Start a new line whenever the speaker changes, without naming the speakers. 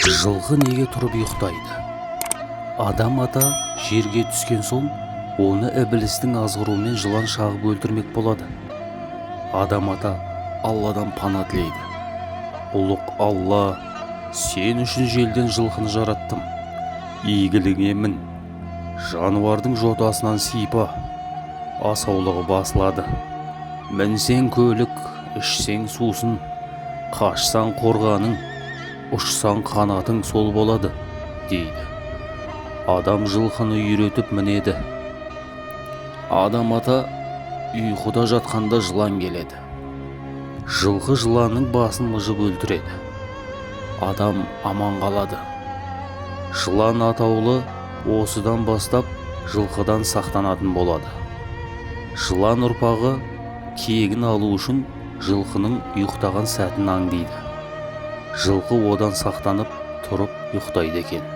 Жылқы неге тұрып ұйықтайды? Адам ата жерге түскен соң, оны ібілістің азғыруымен жылан шағып өлтірмек болады. Адам ата Алладан пана тілейді. Ұлық Алла, сен үшін желден жылқыны жараттым. Игілігіңе мін, жануардың жотасынан сипа, асаулығы басылады. Мінсең көлік, ішсең сусын, қашсаң қорғаның, ұшсаң қанатың сол болады, дейді. Адам жылқыны үйретіп мінеді. Адам ата ұйқыда жатқанда жылан келеді. Жылқы жыланның басын мыжып өлтіреді. Адам аман қалады. Жылан атаулы осыдан бастап жылқыдан сақтанатын болады. Жылан ұрпағы кегін алу үшін жылқының ұйықтаған сәтін аңдиды. Жылқы одан сақтанып тұрып ұйықтайды екен.